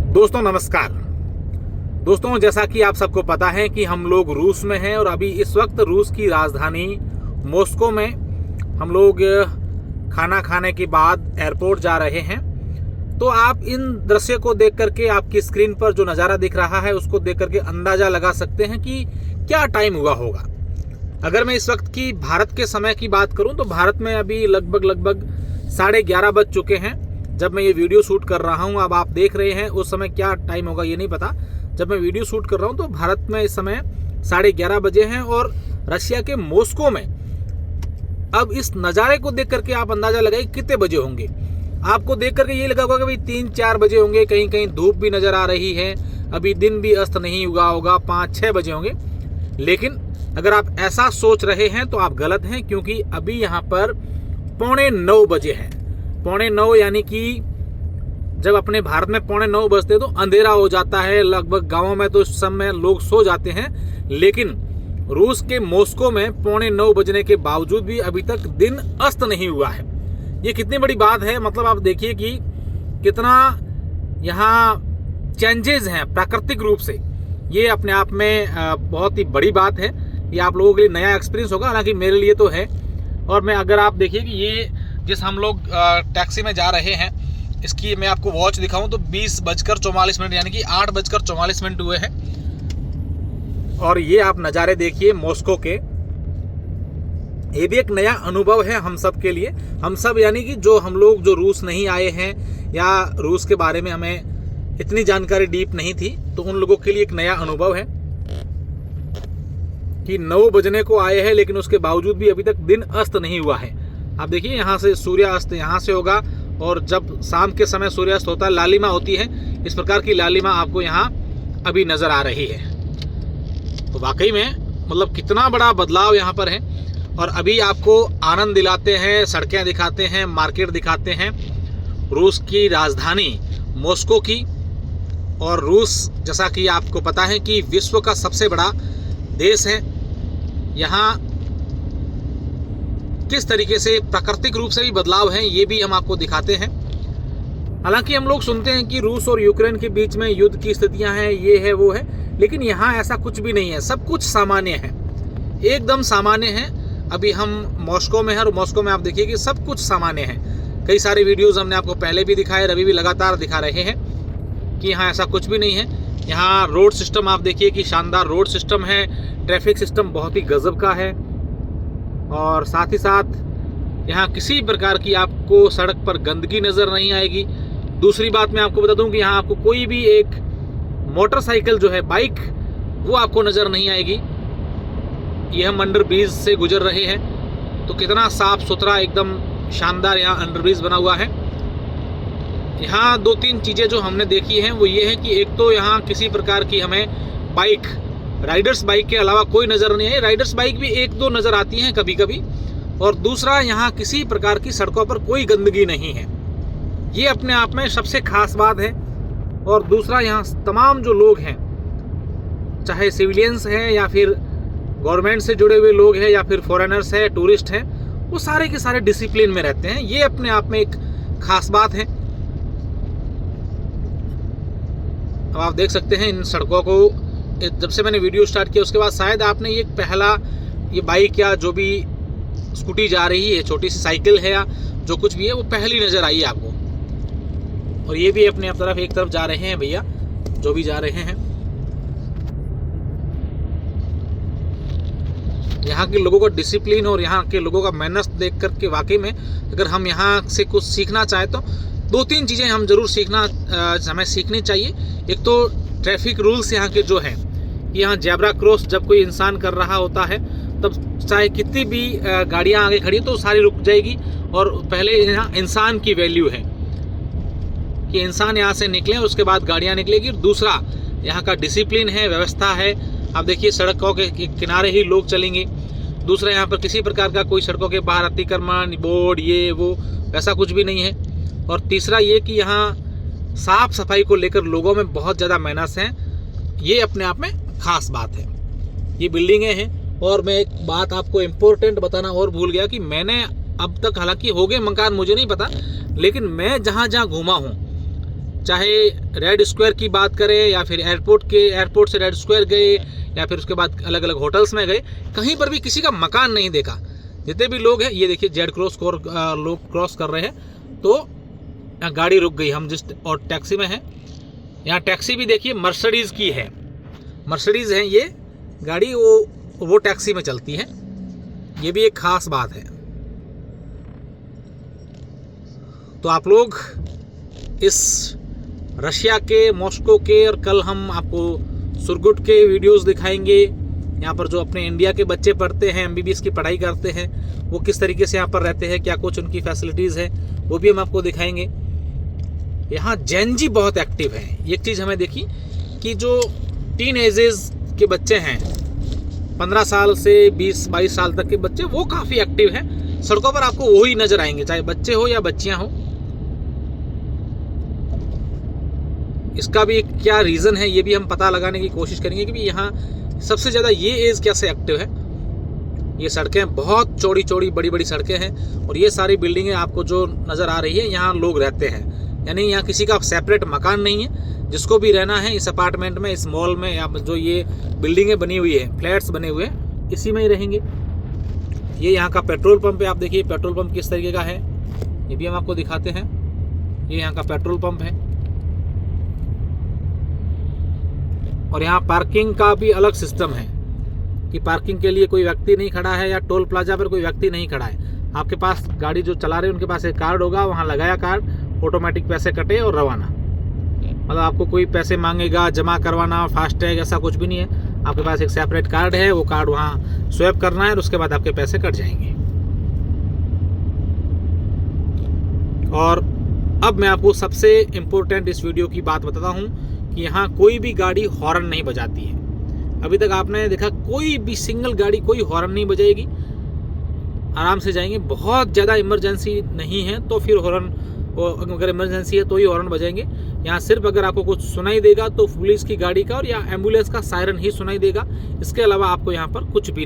दोस्तों नमस्कार। दोस्तों जैसा कि आप सबको पता है कि हम लोग रूस में हैं और अभी इस वक्त रूस की राजधानी मॉस्को में हम लोग खाना खाने के बाद एयरपोर्ट जा रहे हैं। तो आप इन दृश्य को देख करके आपकी स्क्रीन पर जो नज़ारा दिख रहा है उसको देख करके अंदाज़ा लगा सकते हैं कि क्या टाइम हुआ होगा। अगर मैं इस वक्त की भारत के समय की बात करूं तो भारत में अभी लगभग 11:30 बज चुके हैं जब मैं ये वीडियो शूट कर रहा हूं। अब आप देख रहे हैं उस समय क्या टाइम होगा ये नहीं पता। जब मैं वीडियो शूट कर रहा हूं तो भारत में इस समय 11:30 बजे हैं और रशिया के मॉस्को में अब इस नज़ारे को देख करके आप अंदाज़ा लगाइए कितने बजे होंगे। आपको देख करके ये लगा होगा कि भाई 3-4 बजे होंगे, कहीं कहीं धूप भी नज़र आ रही है, अभी दिन भी अस्त नहीं हुआ होगा, 5-6 बजे होंगे। लेकिन अगर आप ऐसा सोच रहे हैं तो आप गलत हैं, क्योंकि अभी यहाँ पर 8:45 बजे हैं। 8:45 यानी कि जब अपने भारत में 8:45 बजते तो अंधेरा हो जाता है। लगभग गाँवों में तो इस समय लोग सो जाते हैं, लेकिन रूस के मॉस्को में 8:45 बजने के बावजूद भी अभी तक दिन अस्त नहीं हुआ है। ये कितनी बड़ी बात है। मतलब आप देखिए कि कितना यहाँ चेंजेस हैं प्राकृतिक रूप से। ये अपने आप में बहुत ही बड़ी बात है। ये आप लोगों के लिए नया एक्सपीरियंस होगा, हालांकि मेरे लिए तो है। और मैं अगर आप देखिए कि ये जिस हम लोग टैक्सी में जा रहे हैं इसकी मैं आपको वॉच दिखाऊं तो 20:44 यानी कि 8:44 हुए हैं। और ये आप नज़ारे देखिए मॉस्को के। ये भी एक नया अनुभव है हम सब के लिए। हम सब यानी कि जो हम लोग जो रूस नहीं आए हैं या रूस के बारे में हमें इतनी जानकारी डीप नहीं थी, तो उन लोगों के लिए एक नया अनुभव है कि 9 बजने को आए हैं लेकिन उसके बावजूद भी अभी तक दिन अस्त नहीं हुआ है। आप देखिए यहाँ से सूर्यास्त यहाँ से होगा और जब शाम के समय सूर्यास्त होता है लालिमा होती है। इस प्रकार की लालिमा आपको यहाँ अभी नज़र आ रही है। तो वाकई में मतलब कितना बड़ा बदलाव यहाँ पर है। और अभी आपको आनंद दिलाते हैं, सड़कें दिखाते हैं, मार्केट दिखाते हैं रूस की राजधानी मॉस्को की। और रूस जैसा कि आपको पता है कि विश्व का सबसे बड़ा देश है। यहाँ किस तरीके से प्राकृतिक रूप से भी बदलाव हैं ये भी हम आपको दिखाते हैं। हालांकि हम लोग सुनते हैं कि रूस और यूक्रेन के बीच में युद्ध की स्थितियां हैं, ये है वो है, लेकिन यहाँ ऐसा कुछ भी नहीं है। सब कुछ सामान्य है, एकदम सामान्य है। अभी हम मॉस्को में हैं और मॉस्को में आप देखिए कि सब कुछ सामान्य है। कई सारे वीडियोज़ हमने आपको पहले भी दिखाए और अभी भी लगातार दिखा रहे हैं कि यहाँ ऐसा कुछ भी नहीं है। यहाँ रोड सिस्टम आप देखिए कि शानदार रोड सिस्टम है। ट्रैफिक सिस्टम बहुत ही गजब का है। और साथ ही साथ यहाँ किसी प्रकार की आपको सड़क पर गंदगी नज़र नहीं आएगी। दूसरी बात मैं आपको बता दूं कि यहाँ आपको कोई भी एक मोटरसाइकिल जो है, बाइक, वो आपको नज़र नहीं आएगी। ये हम अंडरब्रिज से गुजर रहे हैं तो कितना साफ सुथरा एकदम शानदार यहाँ अंडरब्रिज बना हुआ है। यहाँ 2-3 चीज़ें जो हमने देखी हैं वो ये है कि एक तो यहाँ किसी प्रकार की हमें बाइक, राइडर्स बाइक के अलावा कोई नज़र नहीं आई। राइडर्स बाइक भी 1-2 नज़र आती हैं कभी कभी। और दूसरा यहाँ किसी प्रकार की सड़कों पर कोई गंदगी नहीं है। ये अपने आप में सबसे खास बात है। और दूसरा यहाँ तमाम जो लोग हैं, चाहे सिविलियंस हैं या फिर गवर्नमेंट से जुड़े हुए लोग हैं या फिर फॉरेनर्स हैं, टूरिस्ट हैं, वो सारे के सारे डिसिप्लिन में रहते हैं। ये अपने आप में एक खास बात है। अब आप देख सकते हैं इन सड़कों को। जब से मैंने वीडियो स्टार्ट किया उसके बाद शायद आपने ये पहला ये बाइक या जो भी स्कूटी जा रही है, छोटी सी साइकिल है या जो कुछ भी है, वो पहली नज़र आई है आपको। और ये भी अपने आप तरफ एक तरफ जा रहे हैं भैया, जो भी जा रहे हैं। यहाँ के लोगों का डिसिप्लिन और यहाँ के लोगों का मेहनत देख कर के वाकई में अगर हम यहाँ से कुछ सीखना चाहें तो 2-3 चीज़ें हम जरूर हमें सीखनी चाहिए। एक तो ट्रैफिक रूल्स यहाँ के जो हैं, यहाँ जेब्रा क्रॉस जब कोई इंसान कर रहा होता है तब चाहे कितनी भी गाड़ियाँ आगे खड़ी तो सारी रुक जाएगी। और पहले यहाँ इंसान की वैल्यू है कि इंसान यहाँ से निकले उसके बाद गाड़ियाँ निकलेगी। दूसरा यहाँ का डिसिप्लिन है, व्यवस्था है। आप देखिए सड़कों के किनारे ही लोग चलेंगे। दूसरा यहाँ पर किसी प्रकार का कोई सड़कों के बाहर अतिक्रमण, बोर्ड, ये वो ऐसा कुछ भी नहीं है। और तीसरा ये कि यहाँ साफ सफाई को लेकर लोगों में बहुत ज़्यादा मेहनत है। ये अपने आप में खास बात है। ये बिल्डिंगें हैं। और मैं एक बात आपको इम्पोर्टेंट बताना और भूल गया कि मैंने अब तक, हालांकि हो गए मकान मुझे नहीं पता, लेकिन मैं जहाँ जहाँ घूमा हूँ चाहे रेड स्क्वायर की बात करें या फिर एयरपोर्ट से रेड स्क्वायर गए या फिर उसके बाद अलग अलग होटल्स में गए, कहीं पर भी किसी का मकान नहीं देखा। जितने भी लोग हैं, ये देखिए जेड क्रॉस लोग क्रॉस कर रहे हैं, तो यहाँ गाड़ी रुक गई। हम जिस और टैक्सी में हैं, यहाँ टैक्सी भी देखिए मर्सिडीज़ की है, मर्सिडीज़ है ये गाड़ी, वो टैक्सी में चलती है। ये भी एक ख़ास बात है। तो आप लोग इस रशिया के, मॉस्को के, और कल हम आपको सुरगुट के वीडियोस दिखाएंगे। यहाँ पर जो अपने इंडिया के बच्चे पढ़ते हैं, MBBS की पढ़ाई करते हैं, वो किस तरीके से यहाँ पर रहते हैं, क्या कुछ उनकी फैसिलिटीज़ है, वो भी हम आपको दिखाएंगे। यहाँ जैन बहुत एक्टिव हैं। एक चीज़ हमें देखी कि जो टीन एजेस के बच्चे हैं, 15 साल से 20-22 साल तक के बच्चे, वो काफ़ी एक्टिव हैं। सड़कों पर आपको वही नज़र आएंगे, चाहे बच्चे हो या बच्चियाँ हो। इसका भी क्या रीज़न है, ये भी हम पता लगाने की कोशिश करेंगे कि यहाँ सबसे ज़्यादा ये एज कैसे एक्टिव है। ये सड़कें बहुत चौड़ी चौड़ी बड़ी बड़ी सड़कें हैं, और ये सारी बिल्डिंगें आपको जो नज़र आ रही है, यहाँ लोग रहते हैं। यानी यहाँ किसी का सेपरेट मकान नहीं है। जिसको भी रहना है इस अपार्टमेंट में, इस मॉल में, या जो ये बिल्डिंगें बनी हुई है, फ्लैट्स बने हुए हैं, इसी में ही रहेंगे। ये यहाँ का पेट्रोल पंप है। आप देखिए पेट्रोल पंप किस तरीके का है, ये भी हम आपको दिखाते हैं। ये यहाँ का पेट्रोल पंप है। और यहाँ पार्किंग का भी अलग सिस्टम है कि पार्किंग के लिए कोई व्यक्ति नहीं खड़ा है, या टोल प्लाजा पर कोई व्यक्ति नहीं खड़ा है। आपके पास गाड़ी जो चला रहे हैं उनके पास एक कार्ड होगा, वहाँ लगाया कार्ड, ऑटोमेटिक पैसे कटे और रवाना। मतलब आपको कोई पैसे मांगेगा, जमा करवाना, फास्टैग, ऐसा कुछ भी नहीं है। आपके पास एक सेपरेट कार्ड है, वो कार्ड वहाँ स्वैप करना है और उसके बाद आपके पैसे कट जाएंगे। और अब मैं आपको सबसे इम्पोर्टेंट इस वीडियो की बात बताता हूँ कि यहाँ कोई भी गाड़ी हॉर्न नहीं बजाती है। अभी तक आपने देखा कोई भी सिंगल गाड़ी कोई हॉर्न नहीं बजाएगी, आराम से जाएंगे। बहुत ज़्यादा इमरजेंसी नहीं है तो फिर हॉर्न, अगर इमरजेंसी है तो ही हॉर्न बजाएंगे। यहाँ सिर्फ अगर आपको कुछ सुनाई देगा तो पुलिस की गाड़ी का और या एम्बुलेंस का सायरन ही सुनाई देगा। इसके अलावा आपको यहाँ पर कुछ भी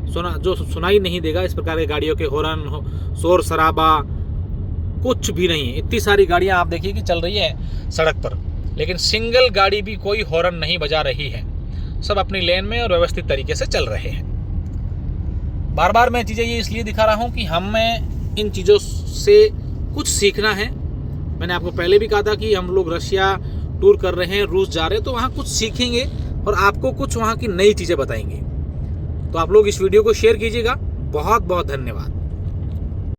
सुनाई नहीं देगा। इस प्रकार की गाड़ियों के हॉर्न, शोर शराबा कुछ भी नहीं है। इतनी सारी गाड़ियाँ आप देखिए कि चल रही है सड़क पर, लेकिन सिंगल गाड़ी भी कोई हॉर्न नहीं बजा रही है। सब अपनी लेन में और व्यवस्थित तरीके से चल रहे हैं। बार बार मैं चीज़ें ये इसलिए दिखा रहा हूँ कि हमें इन चीज़ों से कुछ सीखना है। मैंने आपको पहले भी कहा था कि हम लोग रशिया टूर कर रहे हैं, रूस जा रहे हैं, तो वहाँ कुछ सीखेंगे और आपको कुछ वहाँ की नई चीज़ें बताएंगे। तो आप लोग इस वीडियो को शेयर कीजिएगा। बहुत बहुत धन्यवाद।